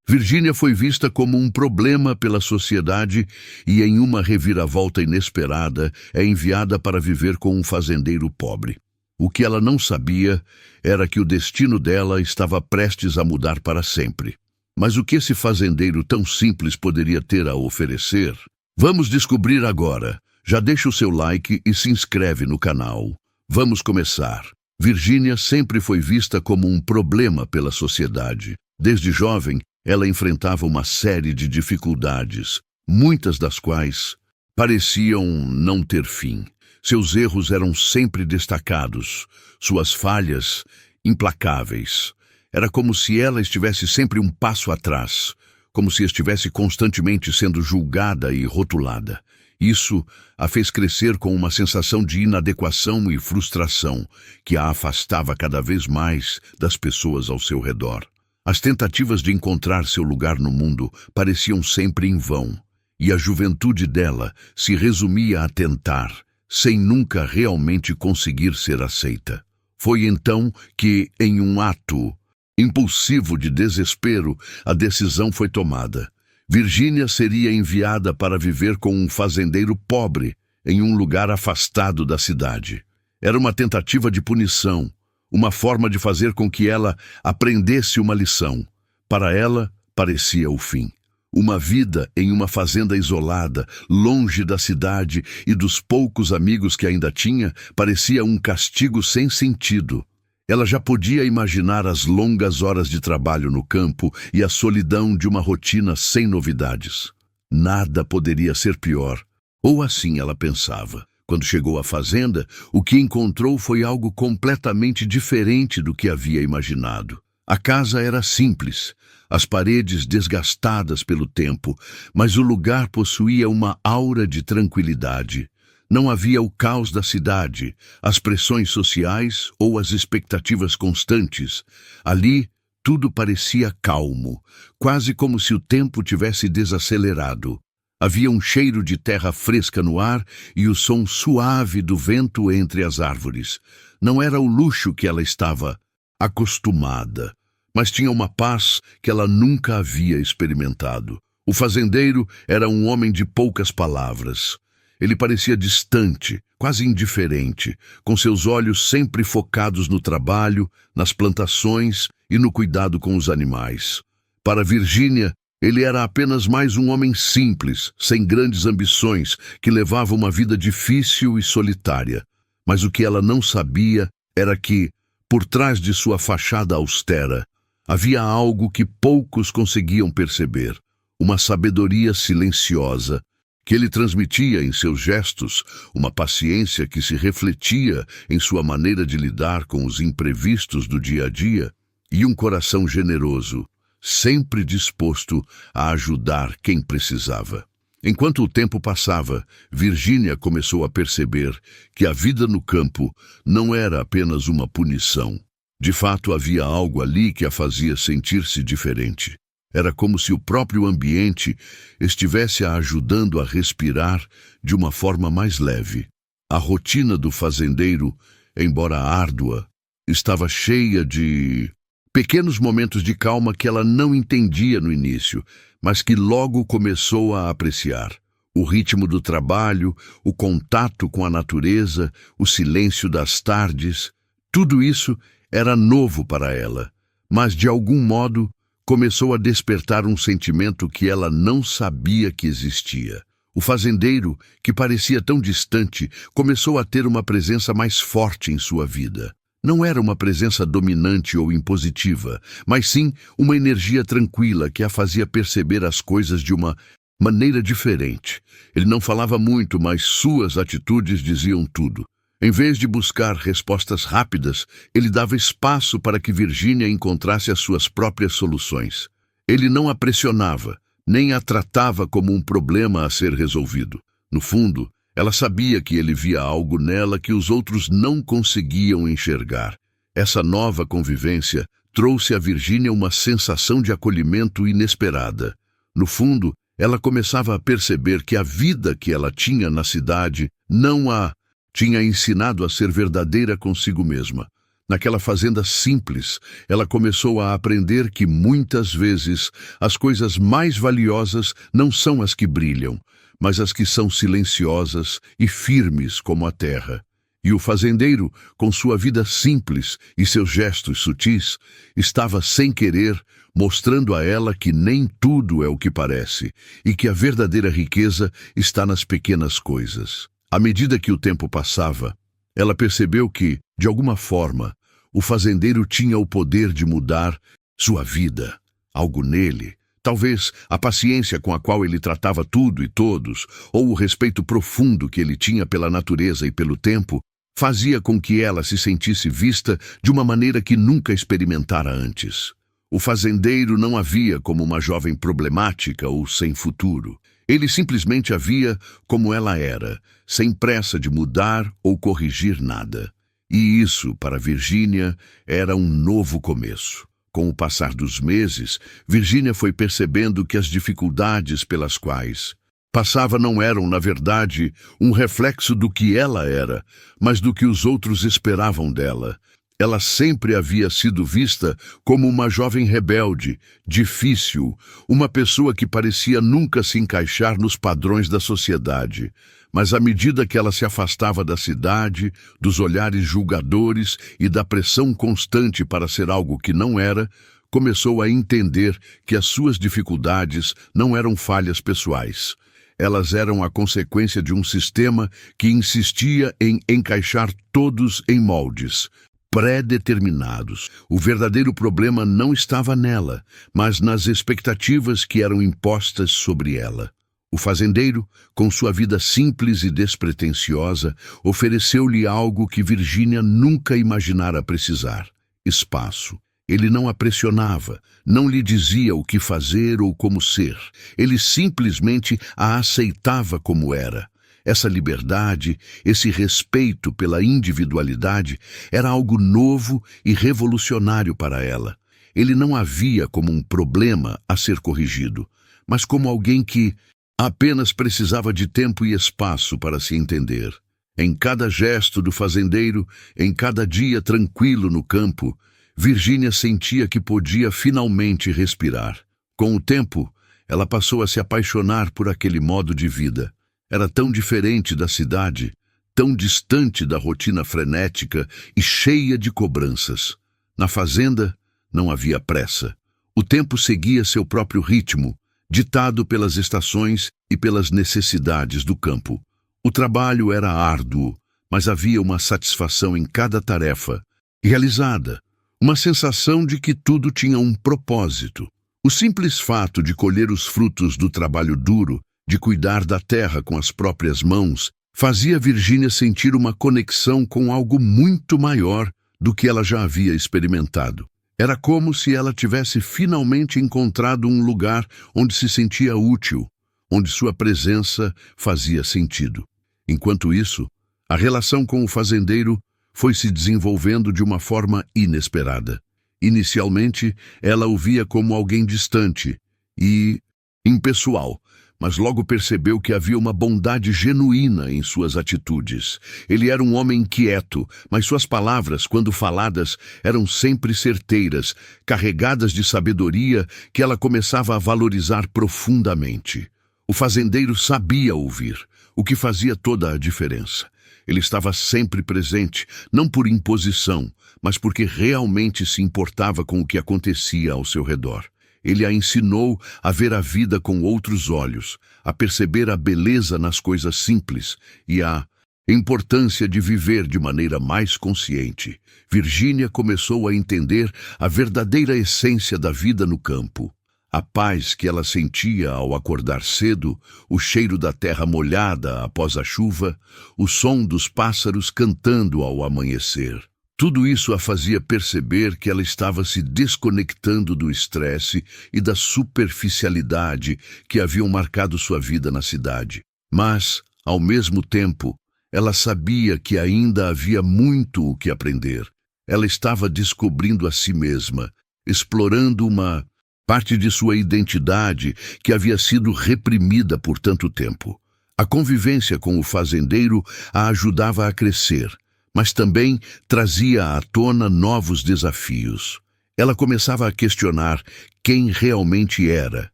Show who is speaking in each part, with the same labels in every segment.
Speaker 1: Virgínia foi vista como um problema pela sociedade e, em uma reviravolta inesperada, é enviada para viver com um fazendeiro pobre. O que ela não sabia era que o destino dela estava prestes a mudar para sempre. Mas o que esse fazendeiro tão simples poderia ter a oferecer? Vamos descobrir agora. Já deixa o seu like e se inscreve no canal. Vamos começar. Virgínia sempre foi vista como um problema pela sociedade. Desde jovem, ela enfrentava uma série de dificuldades, muitas das quais pareciam não ter fim. Seus erros eram sempre destacados, suas falhas implacáveis. Era como se ela estivesse sempre um passo atrás, como se estivesse constantemente sendo julgada e rotulada. Isso a fez crescer com uma sensação de inadequação e frustração que a afastava cada vez mais das pessoas ao seu redor. As tentativas de encontrar seu lugar no mundo pareciam sempre em vão, e a juventude dela se resumia a tentar, sem nunca realmente conseguir ser aceita. Foi então que, em um ato impulsivo de desespero, a decisão foi tomada. Virgínia seria enviada para viver com um fazendeiro pobre, em um lugar afastado da cidade. Era uma tentativa de punição, uma forma de fazer com que ela aprendesse uma lição. Para ela, parecia o fim. Uma vida em uma fazenda isolada, longe da cidade e dos poucos amigos que ainda tinha, parecia um castigo sem sentido. Ela já podia imaginar as longas horas de trabalho no campo e a solidão de uma rotina sem novidades. Nada poderia ser pior, ou assim ela pensava. Quando chegou à fazenda, o que encontrou foi algo completamente diferente do que havia imaginado. A casa era simples, as paredes desgastadas pelo tempo, mas o lugar possuía uma aura de tranquilidade. Não havia o caos da cidade, as pressões sociais ou as expectativas constantes. Ali, tudo parecia calmo, quase como se o tempo tivesse desacelerado. Havia um cheiro de terra fresca no ar e o som suave do vento entre as árvores. Não era o luxo que ela estava acostumada, mas tinha uma paz que ela nunca havia experimentado. O fazendeiro era um homem de poucas palavras. Ele parecia distante, quase indiferente, com seus olhos sempre focados no trabalho, nas plantações e no cuidado com os animais. Para Virgínia, ele era apenas mais um homem simples, sem grandes ambições, que levava uma vida difícil e solitária. Mas o que ela não sabia era que, por trás de sua fachada austera, havia algo que poucos conseguiam perceber, uma sabedoria silenciosa, que ele transmitia em seus gestos, uma paciência que se refletia em sua maneira de lidar com os imprevistos do dia a dia, e um coração generoso, sempre disposto a ajudar quem precisava. Enquanto o tempo passava, Virgínia começou a perceber que a vida no campo não era apenas uma punição. De fato, havia algo ali que a fazia sentir-se diferente. Era como se o próprio ambiente estivesse a ajudando a respirar de uma forma mais leve. A rotina do fazendeiro, embora árdua, estava cheia de pequenos momentos de calma que ela não entendia no início, mas que logo começou a apreciar. O ritmo do trabalho, o contato com a natureza, o silêncio das tardes, tudo isso era novo para ela, mas de algum modo começou a despertar um sentimento que ela não sabia que existia. O fazendeiro, que parecia tão distante, começou a ter uma presença mais forte em sua vida. Não era uma presença dominante ou impositiva, mas sim uma energia tranquila que a fazia perceber as coisas de uma maneira diferente. Ele não falava muito, mas suas atitudes diziam tudo. Em vez de buscar respostas rápidas, ele dava espaço para que Virgínia encontrasse as suas próprias soluções. Ele não a pressionava, nem a tratava como um problema a ser resolvido. No fundo, ela sabia que ele via algo nela que os outros não conseguiam enxergar. Essa nova convivência trouxe a Virgínia uma sensação de acolhimento inesperada. No fundo, ela começava a perceber que a vida que ela tinha na cidade não a tinha ensinado a ser verdadeira consigo mesma. Naquela fazenda simples, ela começou a aprender que muitas vezes as coisas mais valiosas não são as que brilham, mas as que são silenciosas e firmes como a terra. E o fazendeiro, com sua vida simples e seus gestos sutis, estava sem querer mostrando a ela que nem tudo é o que parece e que a verdadeira riqueza está nas pequenas coisas. À medida que o tempo passava, ela percebeu que, de alguma forma, o fazendeiro tinha o poder de mudar sua vida. Algo nele, talvez a paciência com a qual ele tratava tudo e todos, ou o respeito profundo que ele tinha pela natureza e pelo tempo, fazia com que ela se sentisse vista de uma maneira que nunca experimentara antes. O fazendeiro não a via como uma jovem problemática ou sem futuro. Ele simplesmente a via como ela era, sem pressa de mudar ou corrigir nada. E isso, para Virginia, era um novo começo. Com o passar dos meses, Virginia foi percebendo que as dificuldades pelas quais passava não eram, na verdade, um reflexo do que ela era, mas do que os outros esperavam dela. Ela sempre havia sido vista como uma jovem rebelde, difícil, uma pessoa que parecia nunca se encaixar nos padrões da sociedade. Mas à medida que ela se afastava da cidade, dos olhares julgadores e da pressão constante para ser algo que não era, começou a entender que as suas dificuldades não eram falhas pessoais. Elas eram a consequência de um sistema que insistia em encaixar todos em moldes pré-determinados. O verdadeiro problema não estava nela, mas nas expectativas que eram impostas sobre ela. O fazendeiro, com sua vida simples e despretensiosa, ofereceu-lhe algo que Virginia nunca imaginara precisar: espaço. Ele não a pressionava, não lhe dizia o que fazer ou como ser. Ele simplesmente a aceitava como era. Essa liberdade, esse respeito pela individualidade, era algo novo e revolucionário para ela. Ele não a via como um problema a ser corrigido, mas como alguém que apenas precisava de tempo e espaço para se entender. Em cada gesto do fazendeiro, em cada dia tranquilo no campo, Virginia sentia que podia finalmente respirar. Com o tempo, ela passou a se apaixonar por aquele modo de vida. Era tão diferente da cidade, tão distante da rotina frenética e cheia de cobranças. Na fazenda, não havia pressa. O tempo seguia seu próprio ritmo, ditado pelas estações e pelas necessidades do campo. O trabalho era árduo, mas havia uma satisfação em cada tarefa realizada, uma sensação de que tudo tinha um propósito. O simples fato de colher os frutos do trabalho duro, de cuidar da terra com as próprias mãos, fazia Virginia sentir uma conexão com algo muito maior do que ela já havia experimentado. Era como se ela tivesse finalmente encontrado um lugar onde se sentia útil, onde sua presença fazia sentido. Enquanto isso, a relação com o fazendeiro foi se desenvolvendo de uma forma inesperada. Inicialmente, ela o via como alguém distante e impessoal, mas logo percebeu que havia uma bondade genuína em suas atitudes. Ele era um homem quieto, mas suas palavras, quando faladas, eram sempre certeiras, carregadas de sabedoria que ela começava a valorizar profundamente. O fazendeiro sabia ouvir, o que fazia toda a diferença. Ele estava sempre presente, não por imposição, mas porque realmente se importava com o que acontecia ao seu redor. Ele a ensinou a ver a vida com outros olhos, a perceber a beleza nas coisas simples e a importância de viver de maneira mais consciente. Virginia começou a entender a verdadeira essência da vida no campo. A paz que ela sentia ao acordar cedo, o cheiro da terra molhada após a chuva, o som dos pássaros cantando ao amanhecer. Tudo isso a fazia perceber que ela estava se desconectando do estresse e da superficialidade que haviam marcado sua vida na cidade. Mas, ao mesmo tempo, ela sabia que ainda havia muito o que aprender. Ela estava descobrindo a si mesma, explorando uma parte de sua identidade que havia sido reprimida por tanto tempo. A convivência com o fazendeiro a ajudava a crescer, mas também trazia à tona novos desafios. Ela começava a questionar quem realmente era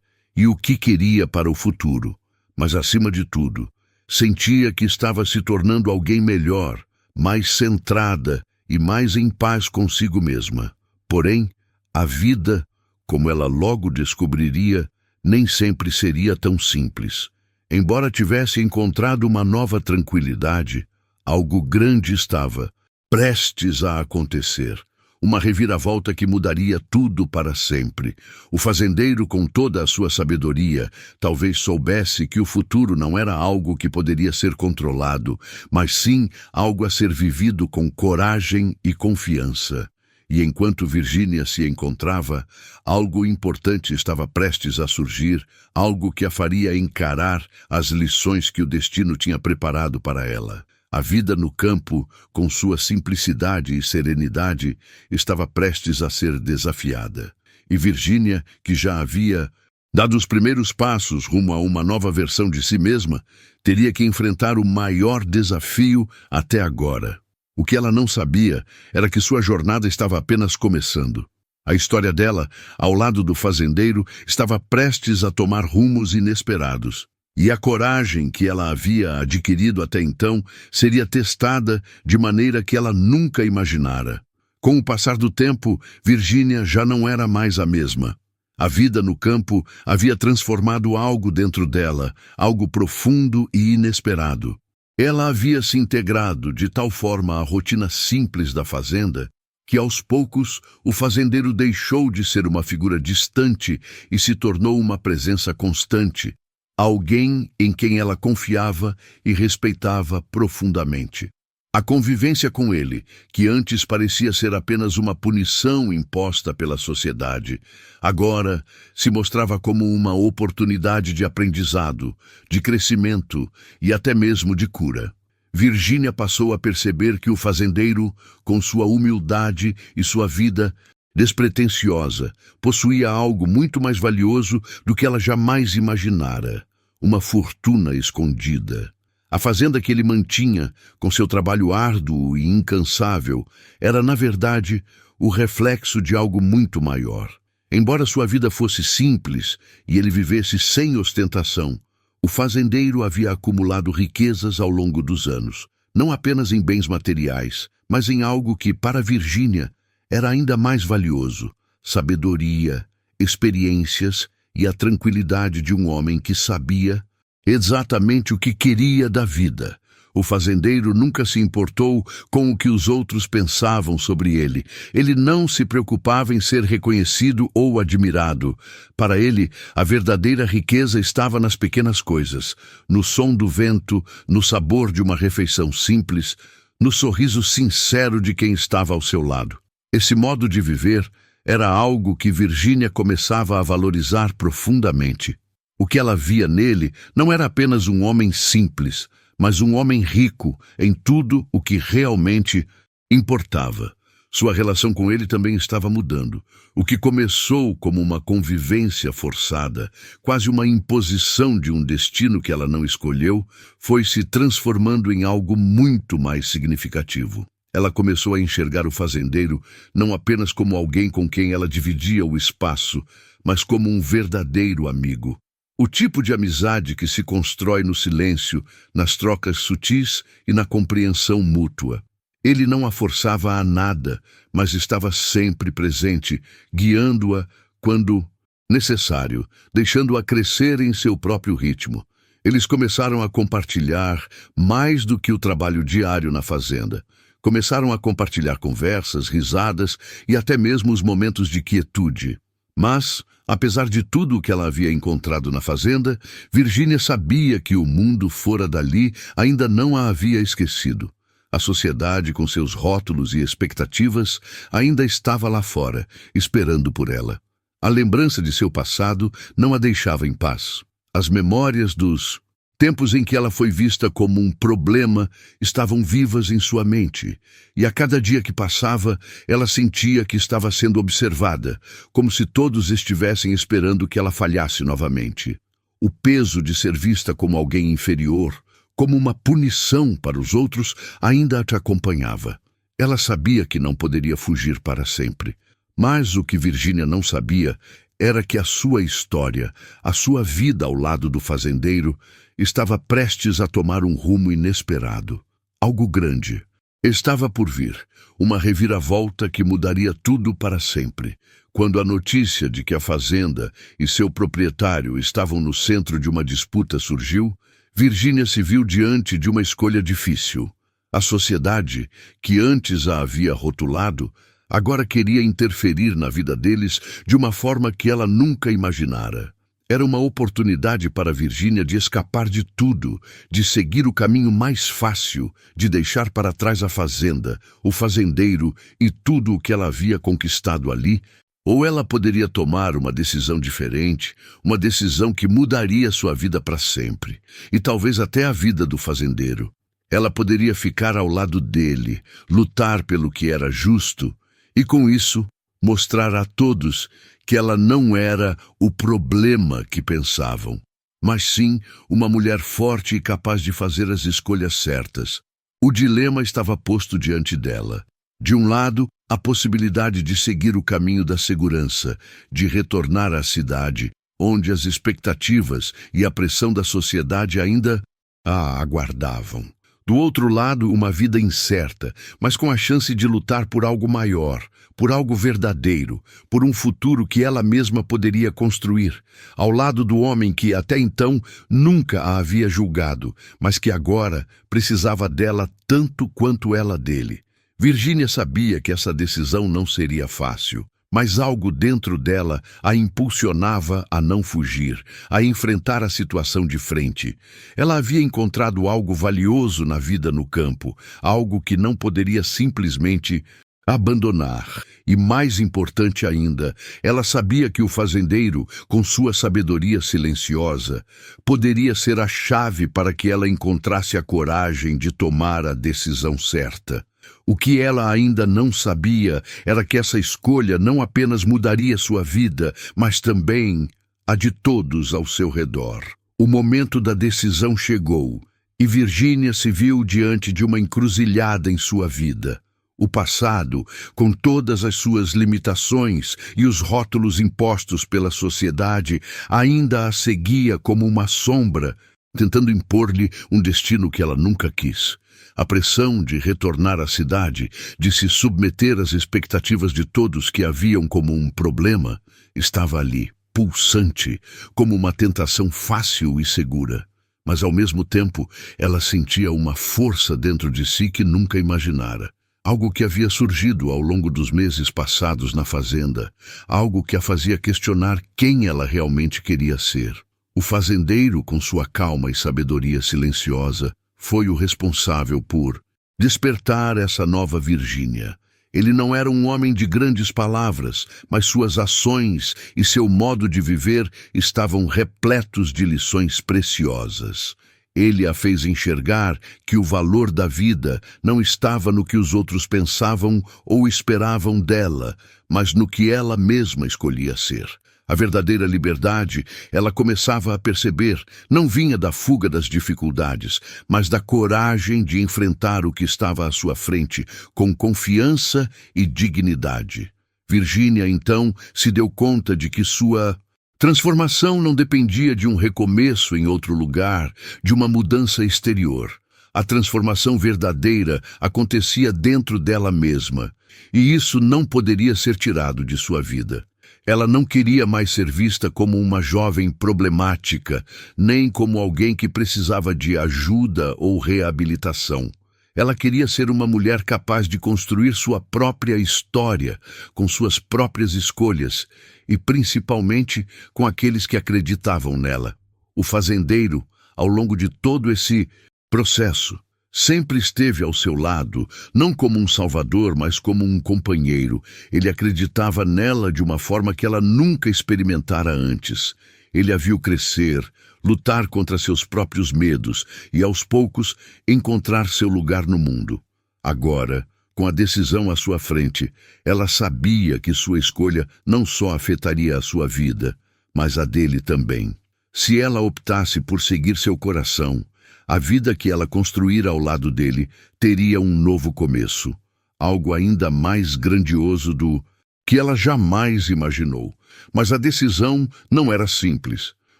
Speaker 1: e o que queria para o futuro, mas, acima de tudo, sentia que estava se tornando alguém melhor, mais centrada e mais em paz consigo mesma. Porém, a vida, como ela logo descobriria, nem sempre seria tão simples. Embora tivesse encontrado uma nova tranquilidade, algo grande estava prestes a acontecer. Uma reviravolta que mudaria tudo para sempre. O fazendeiro, com toda a sua sabedoria, talvez soubesse que o futuro não era algo que poderia ser controlado, mas sim algo a ser vivido com coragem e confiança. E enquanto Virginia se encontrava, algo importante estava prestes a surgir, algo que a faria encarar as lições que o destino tinha preparado para ela. A vida no campo, com sua simplicidade e serenidade, estava prestes a ser desafiada. E Virginia, que já havia dado os primeiros passos rumo a uma nova versão de si mesma, teria que enfrentar o maior desafio até agora. O que ela não sabia era que sua jornada estava apenas começando. A história dela, ao lado do fazendeiro, estava prestes a tomar rumos inesperados. E a coragem que ela havia adquirido até então seria testada de maneira que ela nunca imaginara. Com o passar do tempo, Virginia já não era mais a mesma. A vida no campo havia transformado algo dentro dela, algo profundo e inesperado. Ela havia se integrado de tal forma à rotina simples da fazenda que, aos poucos, o fazendeiro deixou de ser uma figura distante e se tornou uma presença constante. Alguém em quem ela confiava e respeitava profundamente. A convivência com ele, que antes parecia ser apenas uma punição imposta pela sociedade, agora se mostrava como uma oportunidade de aprendizado, de crescimento e até mesmo de cura. Virginia passou a perceber que o fazendeiro, com sua humildade e sua vida despretensiosa, possuía algo muito mais valioso do que ela jamais imaginara, uma fortuna escondida. A fazenda que ele mantinha, com seu trabalho árduo e incansável, era, na verdade, o reflexo de algo muito maior. Embora sua vida fosse simples e ele vivesse sem ostentação, o fazendeiro havia acumulado riquezas ao longo dos anos, não apenas em bens materiais, mas em algo que, para Virginia, era ainda mais valioso: sabedoria, experiências e a tranquilidade de um homem que sabia exatamente o que queria da vida. O fazendeiro nunca se importou com o que os outros pensavam sobre ele. Ele não se preocupava em ser reconhecido ou admirado. Para ele, a verdadeira riqueza estava nas pequenas coisas, no som do vento, no sabor de uma refeição simples, no sorriso sincero de quem estava ao seu lado. Esse modo de viver era algo que Virginia começava a valorizar profundamente. O que ela via nele não era apenas um homem simples, mas um homem rico em tudo o que realmente importava. Sua relação com ele também estava mudando. O que começou como uma convivência forçada, quase uma imposição de um destino que ela não escolheu, foi se transformando em algo muito mais significativo. Ela começou a enxergar o fazendeiro não apenas como alguém com quem ela dividia o espaço, mas como um verdadeiro amigo. O tipo de amizade que se constrói no silêncio, nas trocas sutis e na compreensão mútua. Ele não a forçava a nada, mas estava sempre presente, guiando-a quando necessário, deixando-a crescer em seu próprio ritmo. Eles começaram a compartilhar mais do que o trabalho diário na fazenda. Começaram a compartilhar conversas, risadas e até mesmo os momentos de quietude. Mas, apesar de tudo o que ela havia encontrado na fazenda, Virginia sabia que o mundo fora dali ainda não a havia esquecido. A sociedade, com seus rótulos e expectativas, ainda estava lá fora, esperando por ela. A lembrança de seu passado não a deixava em paz. As memórias dos tempos em que ela foi vista como um problema estavam vivas em sua mente, e a cada dia que passava, ela sentia que estava sendo observada, como se todos estivessem esperando que ela falhasse novamente. O peso de ser vista como alguém inferior, como uma punição para os outros, ainda a acompanhava. Ela sabia que não poderia fugir para sempre. Mas o que Virgínia não sabia era que a sua história, a sua vida ao lado do fazendeiro, estava prestes a tomar um rumo inesperado. Algo grande estava por vir, uma reviravolta que mudaria tudo para sempre. Quando a notícia de que a fazenda e seu proprietário estavam no centro de uma disputa surgiu, Virgínia se viu diante de uma escolha difícil. A sociedade, que antes a havia rotulado, agora queria interferir na vida deles de uma forma que ela nunca imaginara. Era uma oportunidade para Virgínia de escapar de tudo, de seguir o caminho mais fácil, de deixar para trás a fazenda, o fazendeiro e tudo o que ela havia conquistado ali. Ou ela poderia tomar uma decisão diferente, uma decisão que mudaria sua vida para sempre, e talvez até a vida do fazendeiro. Ela poderia ficar ao lado dele, lutar pelo que era justo, e com isso mostrar a todos que ela não era o problema que pensavam, mas sim uma mulher forte e capaz de fazer as escolhas certas. O dilema estava posto diante dela. De um lado, a possibilidade de seguir o caminho da segurança, de retornar à cidade, onde as expectativas e a pressão da sociedade ainda a aguardavam. Do outro lado, uma vida incerta, mas com a chance de lutar por algo maior, por algo verdadeiro, por um futuro que ela mesma poderia construir, ao lado do homem que até então nunca a havia julgado, mas que agora precisava dela tanto quanto ela dele. Virgínia sabia que essa decisão não seria fácil, mas algo dentro dela a impulsionava a não fugir, a enfrentar a situação de frente. Ela havia encontrado algo valioso na vida no campo, algo que não poderia simplesmente abandonar. E mais importante ainda, ela sabia que o fazendeiro, com sua sabedoria silenciosa, poderia ser a chave para que ela encontrasse a coragem de tomar a decisão certa. O que ela ainda não sabia era que essa escolha não apenas mudaria sua vida, mas também a de todos ao seu redor. O momento da decisão chegou, e Virgínia se viu diante de uma encruzilhada em sua vida. O passado, com todas as suas limitações e os rótulos impostos pela sociedade, ainda a seguia como uma sombra, tentando impor-lhe um destino que ela nunca quis. A pressão de retornar à cidade, de se submeter às expectativas de todos que a viam como um problema, estava ali, pulsante, como uma tentação fácil e segura. Mas, ao mesmo tempo, ela sentia uma força dentro de si que nunca imaginara. Algo que havia surgido ao longo dos meses passados na fazenda, algo que a fazia questionar quem ela realmente queria ser. O fazendeiro, com sua calma e sabedoria silenciosa, foi o responsável por despertar essa nova Virgínia. Ele não era um homem de grandes palavras, mas suas ações e seu modo de viver estavam repletos de lições preciosas. Ele a fez enxergar que o valor da vida não estava no que os outros pensavam ou esperavam dela, mas no que ela mesma escolhia ser. A verdadeira liberdade, ela começava a perceber, não vinha da fuga das dificuldades, mas da coragem de enfrentar o que estava à sua frente, com confiança e dignidade. Virgínia, então, se deu conta de que sua transformação não dependia de um recomeço em outro lugar, de uma mudança exterior. A transformação verdadeira acontecia dentro dela mesma, e isso não poderia ser tirado de sua vida. Ela não queria mais ser vista como uma jovem problemática, nem como alguém que precisava de ajuda ou reabilitação. Ela queria ser uma mulher capaz de construir sua própria história, com suas próprias escolhas, e principalmente com aqueles que acreditavam nela. O fazendeiro, ao longo de todo esse processo, sempre esteve ao seu lado, não como um salvador, mas como um companheiro. Ele acreditava nela de uma forma que ela nunca experimentara antes. Ele a viu crescer, lutar contra seus próprios medos e, aos poucos, encontrar seu lugar no mundo. Agora, com a decisão à sua frente, ela sabia que sua escolha não só afetaria a sua vida, mas a dele também. Se ela optasse por seguir seu coração, A vida que ela construíra ao lado dele teria um novo começo, algo ainda mais grandioso do que ela jamais imaginou. Mas a decisão não era simples.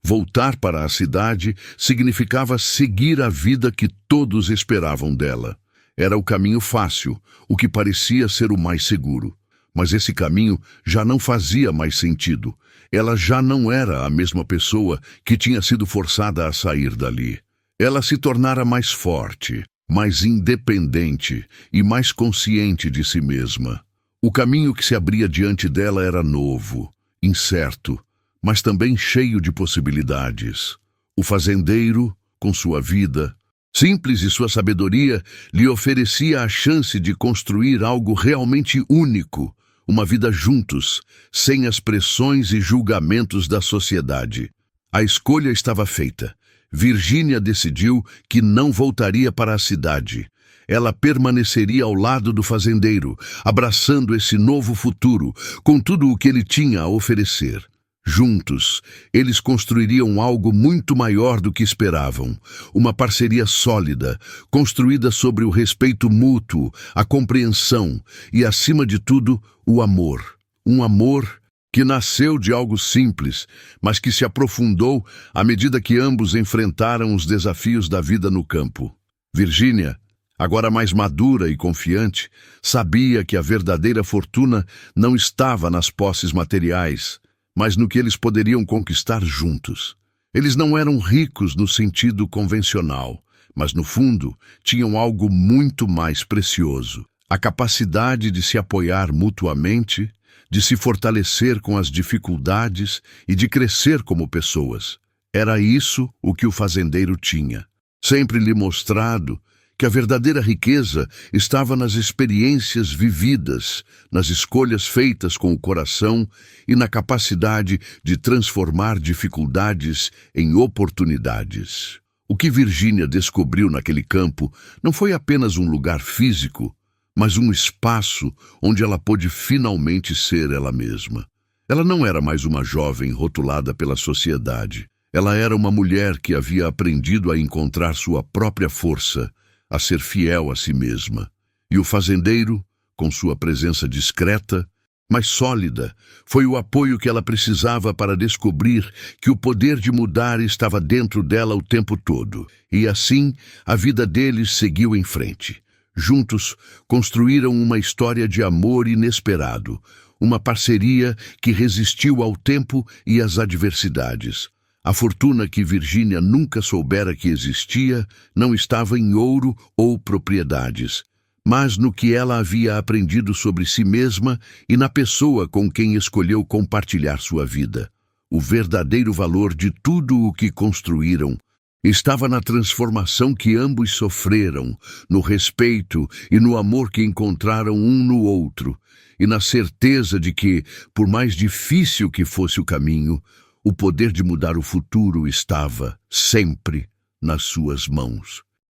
Speaker 1: Voltar para a cidade significava seguir a vida que todos esperavam dela. Era o caminho fácil, o que parecia ser o mais seguro. Mas esse caminho já não fazia mais sentido. Ela já não era a mesma pessoa que tinha sido forçada a sair dali. Ela se tornara mais forte, mais independente e mais consciente de si mesma. O caminho que se abria diante dela era novo, incerto, mas também cheio de possibilidades. O fazendeiro, com sua vida simples e sua sabedoria, lhe oferecia a chance de construir algo realmente único, uma vida juntos, sem as pressões e julgamentos da sociedade. A escolha estava feita. Virgínia decidiu que não voltaria para a cidade. Ela permaneceria ao lado do fazendeiro, abraçando esse novo futuro, com tudo o que ele tinha a oferecer. Juntos, eles construiriam algo muito maior do que esperavam. Uma parceria sólida, construída sobre o respeito mútuo, a compreensão e, acima de tudo, o amor. Um amor que nasceu de algo simples, mas que se aprofundou à medida que ambos enfrentaram os desafios da vida no campo. Virgínia, agora mais madura e confiante, sabia que a verdadeira fortuna não estava nas posses materiais, mas no que eles poderiam conquistar juntos. Eles não eram ricos no sentido convencional, mas no fundo tinham algo muito mais precioso: a capacidade de se apoiar mutuamente, de se fortalecer com as dificuldades e de crescer como pessoas. Era isso o que o fazendeiro tinha, sempre lhe mostrado que a verdadeira riqueza estava nas experiências vividas, nas escolhas feitas com o coração e na capacidade de transformar dificuldades em oportunidades. O que Virgínia descobriu naquele campo não foi apenas um lugar físico, mas um espaço onde ela pôde finalmente ser ela mesma. Ela não era mais uma jovem rotulada pela sociedade. Ela era uma mulher que havia aprendido a encontrar sua própria força, a ser fiel a si mesma. E o fazendeiro, com sua presença discreta, mas sólida, foi o apoio que ela precisava para descobrir que o poder de mudar estava dentro dela o tempo todo. E assim, a vida deles seguiu em frente. Juntos, construíram uma história de amor inesperado, uma parceria que resistiu ao tempo e às adversidades. A fortuna que Virgínia nunca soubera que existia não estava em ouro ou propriedades, mas no que ela havia aprendido sobre si mesma e na pessoa com quem escolheu compartilhar sua vida. O verdadeiro valor de tudo o que construíram estava na transformação que ambos sofreram, no respeito e no amor que encontraram um no outro, e na certeza de que, por mais difícil que fosse o caminho, o poder de mudar o futuro estava sempre nas suas mãos.